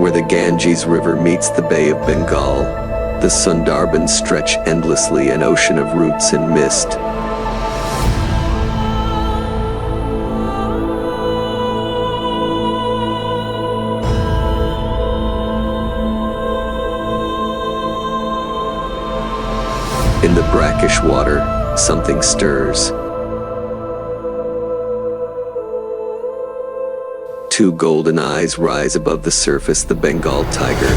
Where the Ganges River meets the Bay of Bengal, the Sundarbans stretch endlessly, an ocean of roots and mist. In the brackish water, something stirs. Two golden eyes rise above the surface, the Bengal tiger.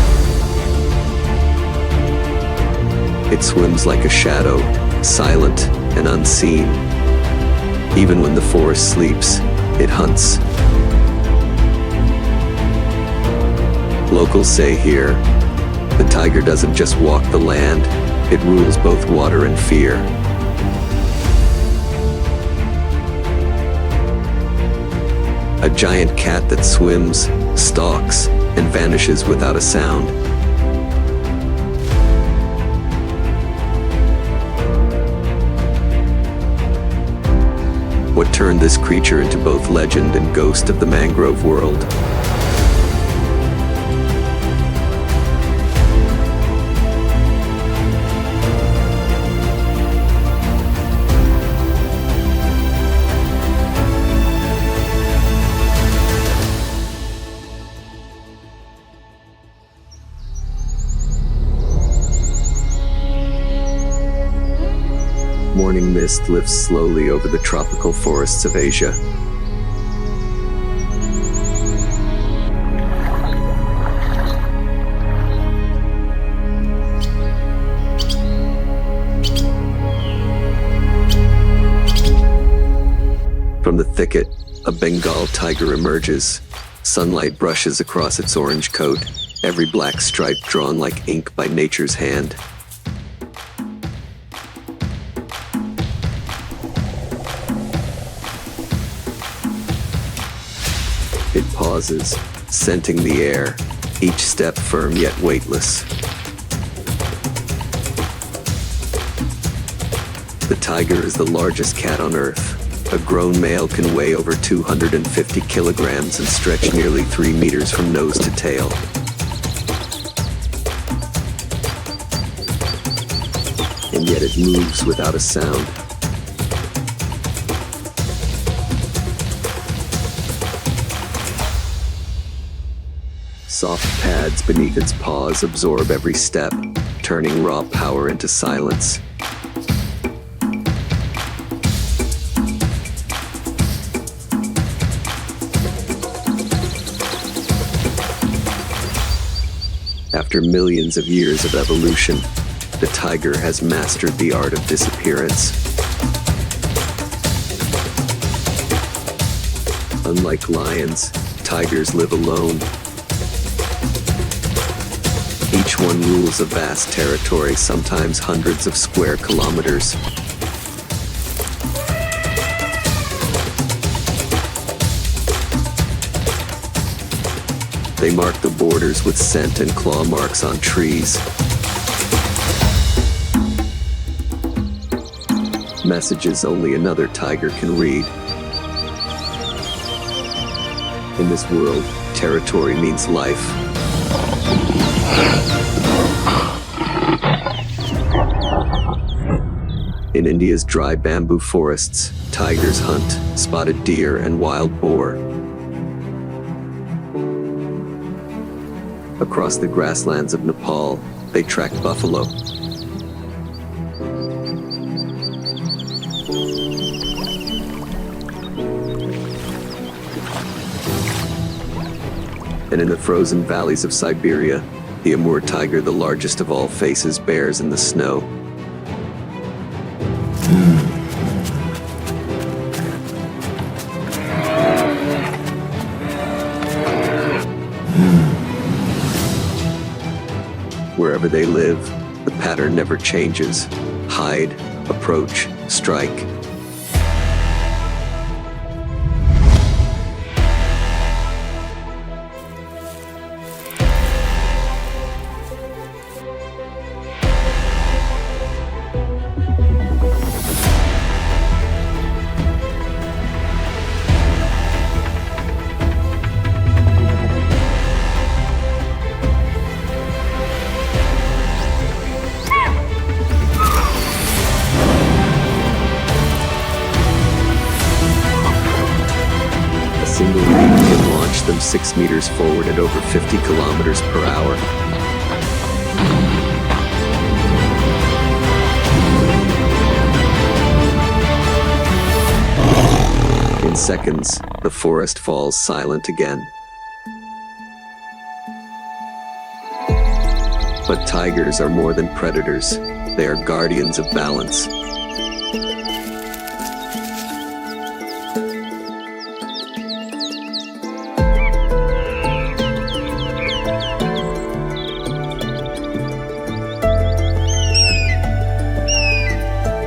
It swims like a shadow, silent and unseen. Even when the forest sleeps, it hunts. Locals say here, the tiger doesn't just walk the land, it rules both water and fear. A giant cat that swims, stalks, and vanishes without a sound. What turned this creature into both legend and ghost of the mangrove world? Morning mist lifts slowly over the tropical forests of Asia. From the thicket, a Bengal tiger emerges. Sunlight brushes across its orange coat, every black stripe drawn like ink by nature's hand. It pauses, scenting the air, each step firm yet weightless. The tiger is the largest cat on Earth. A grown male can weigh over 250 kilograms and stretch nearly 3 meters from nose to tail. And yet it moves without a sound. Soft pads beneath its paws absorb every step, turning raw power into silence. After millions of years of evolution, the tiger has mastered the art of disappearance. Unlike lions, tigers live alone. Each one rules a vast territory, sometimes hundreds of square kilometers. They mark the borders with scent and claw marks on trees. Messages only another tiger can read. In this world, territory means life. In India's dry bamboo forests, tigers hunt spotted deer and wild boar. Across the grasslands of Nepal, they track buffalo. And in the frozen valleys of Siberia, the Amur tiger, the largest of all, faces bears in the snow. Wherever they live, the pattern never changes. Hide, approach, strike. single leap can launch them 6 meters forward at over 50 kilometers per hour. In seconds, the forest falls silent again. But tigers are more than predators. They are guardians of balance.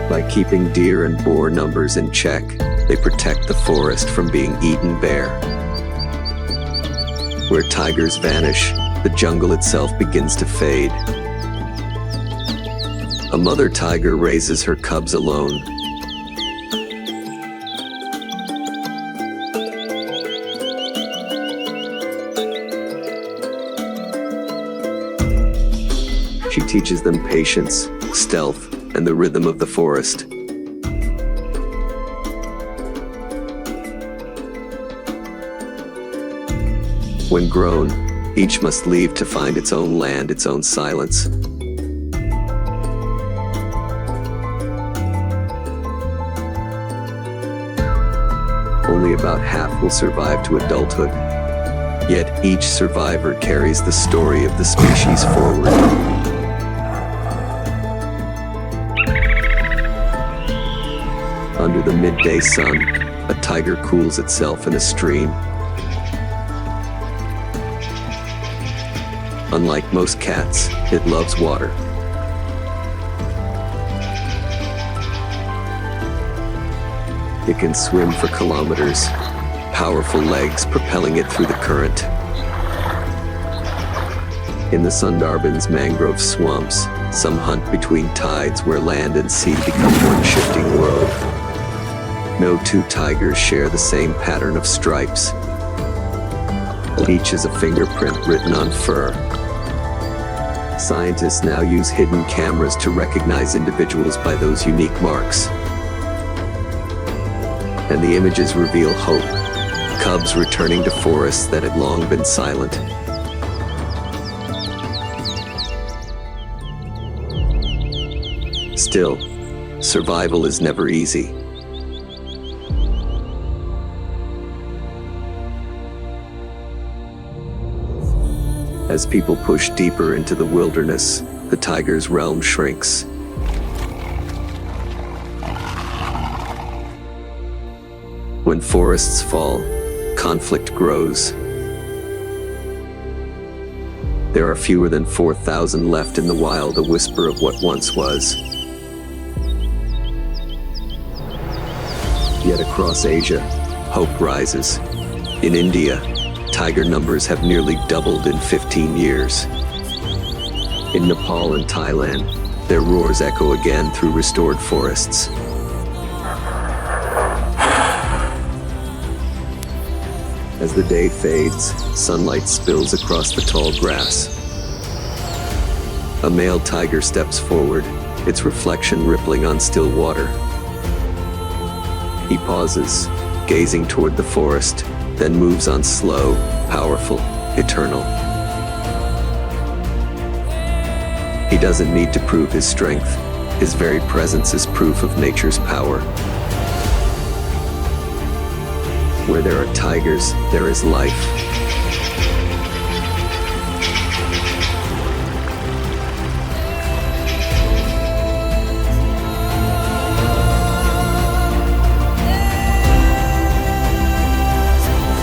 By keeping deer and boar numbers in check, they protect the forest from being eaten bare. Where tigers vanish, the jungle itself begins to fade. A mother tiger raises her cubs alone. She teaches them patience, stealth, and the rhythm of the forest. When grown, each must leave to find its own land, its own silence. Only about half will survive to adulthood. Yet each survivor carries the story of the species forward. Under the midday sun, a tiger cools itself in a stream. Unlike most cats, it loves water. It can swim for kilometers, powerful legs propelling it through the current. In the Sundarban's mangrove swamps, some hunt between tides where land and sea become one shifting world. No two tigers share the same pattern of stripes. Each is a fingerprint written on fur. Scientists now use hidden cameras to recognize individuals by those unique marks. And the images reveal hope, cubs returning to forests that had long been silent. Still, survival is never easy. As people push deeper into the wilderness, the tiger's realm shrinks. When forests fall, conflict grows. There are fewer than 4,000 left in the wild, a whisper of what once was. Yet across Asia, hope rises. In India, tiger numbers have nearly doubled in 15 years. In Nepal and Thailand, their roars echo again through restored forests. As the day fades, sunlight spills across the tall grass. A male tiger steps forward, its reflection rippling on still water. He pauses, gazing toward the forest, then moves on slow, powerful, eternal. He doesn't need to prove his strength. His very presence is proof of nature's power. Where there are tigers, there is life.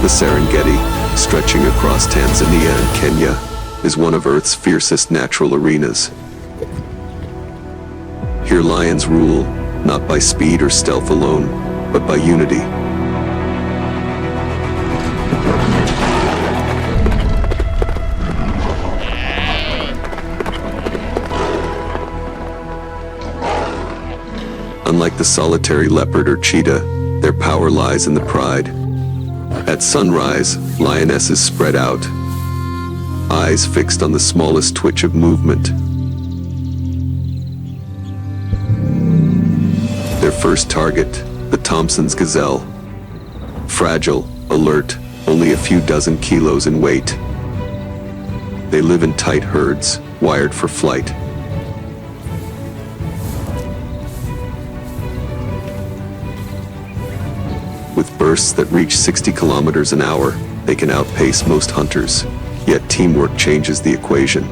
The Serengeti, stretching across Tanzania and Kenya, is one of Earth's fiercest natural arenas. Here lions rule, not by speed or stealth alone, but by unity. Unlike the solitary leopard or cheetah, their power lies in the pride. At sunrise, lionesses spread out, eyes fixed on the smallest twitch of movement. Their first target, the Thompson's gazelle, fragile, alert, only a few dozen kilos in weight. They live in tight herds, wired for flight. With bursts that reach 60 kilometers an hour, they can outpace most hunters, yet teamwork changes the equation.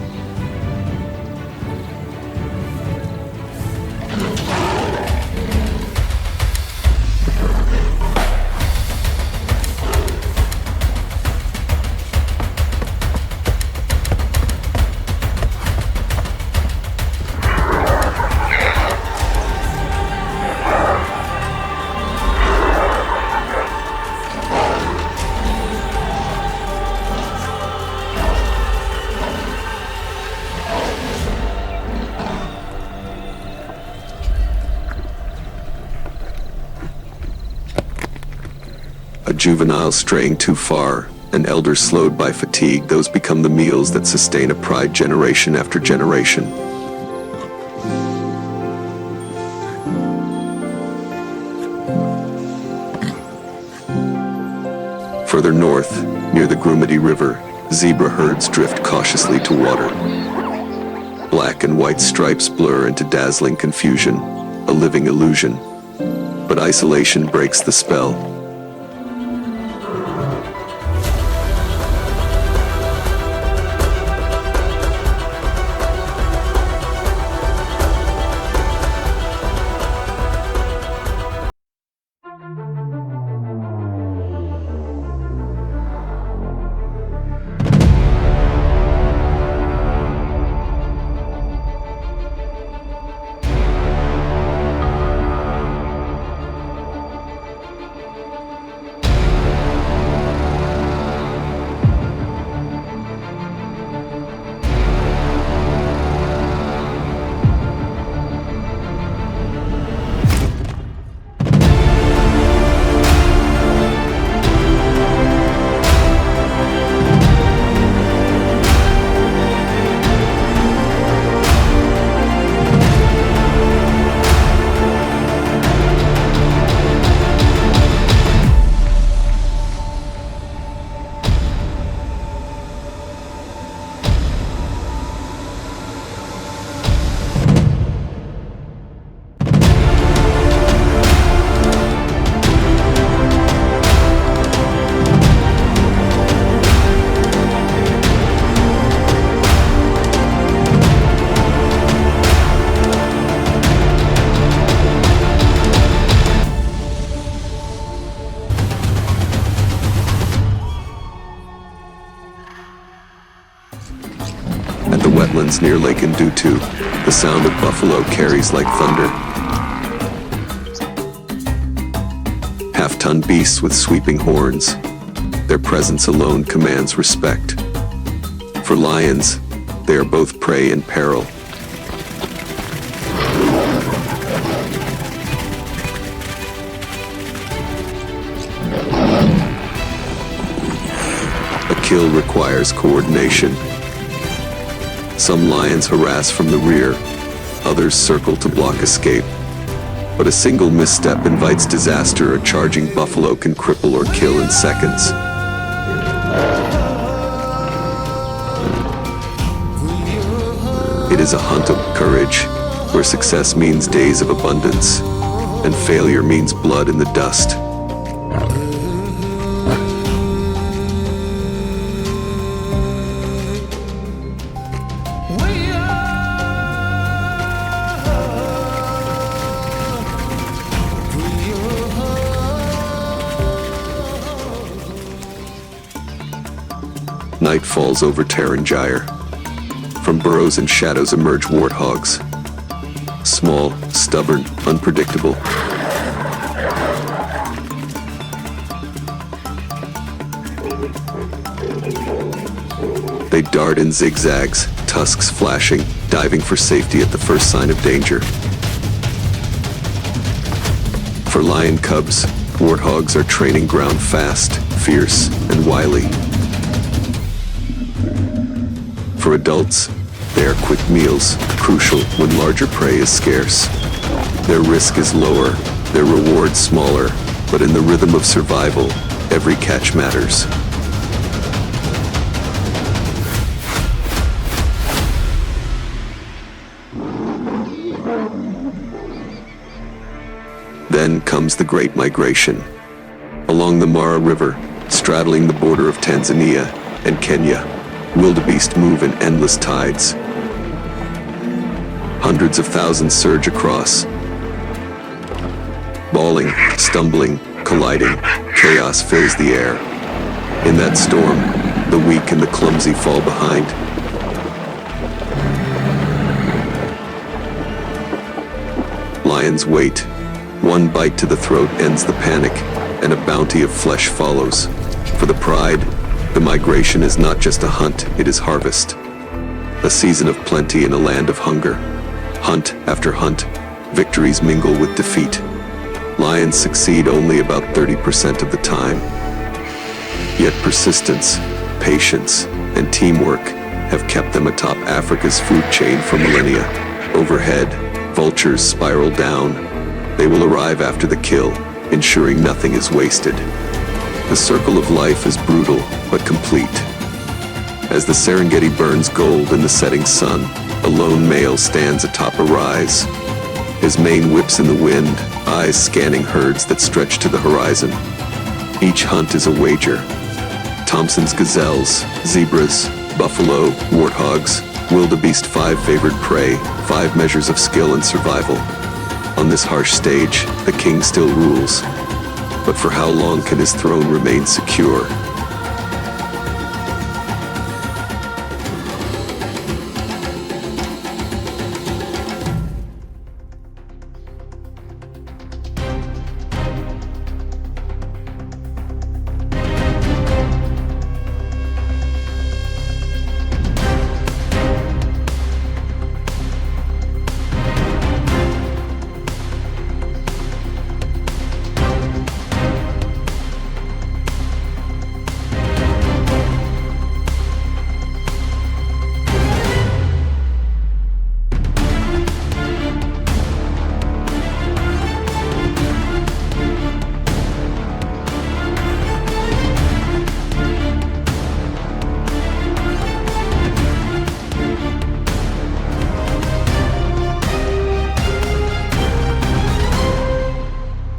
A juvenile straying too far, an elder slowed by fatigue, those become the meals that sustain a pride generation after generation. Further north, near the Grumeti River, zebra herds drift cautiously to water. Black and white stripes blur into dazzling confusion, a living illusion. But isolation breaks the spell. At the wetlands near Lake Ndutu, the sound of buffalo carries like thunder. Half-ton beasts with sweeping horns. Their presence alone commands respect. For lions, they are both prey and peril. A kill requires coordination. Some lions harass from the rear, others circle to block escape. But a single misstep invites disaster. A charging buffalo can cripple or kill in seconds. It is a hunt of courage, where success means days of abundance, and failure means blood in the dust. Night falls over Tarangire. From burrows and shadows emerge warthogs. Small, stubborn, unpredictable. They dart in zigzags, tusks flashing, diving for safety at the first sign of danger. For lion cubs, warthogs are training ground fast, fierce, and wily. For adults, they are quick meals, crucial when larger prey is scarce. Their risk is lower, their reward smaller, but in the rhythm of survival, Every catch matters. Then comes the Great Migration. Along the Mara River, straddling the border of Tanzania and Kenya, wildebeest move in endless tides. Hundreds of thousands surge across. Bawling, stumbling, colliding, chaos fills the air. In that storm, the weak and the clumsy fall behind. Lions wait. One bite to the throat ends the panic, and a bounty of flesh follows. For the pride, the migration is not just a hunt, it is harvest. A season of plenty in a land of hunger. Hunt after hunt, victories mingle with defeat. Lions succeed only about 30% of the time. Yet persistence, patience, and teamwork have kept them atop Africa's food chain for millennia. Overhead, vultures spiral down. They will arrive after the kill, ensuring nothing is wasted. The circle of life is brutal, but complete. As the Serengeti burns gold in the setting sun, a lone male stands atop a rise. His mane whips in the wind, eyes scanning herds that stretch to the horizon. Each hunt is a wager. Thompson's gazelles, zebras, buffalo, warthogs, wildebeest, 5 favored prey, 5 measures of skill and survival. On this harsh stage, the king still rules. But for how long can his throne remain secure?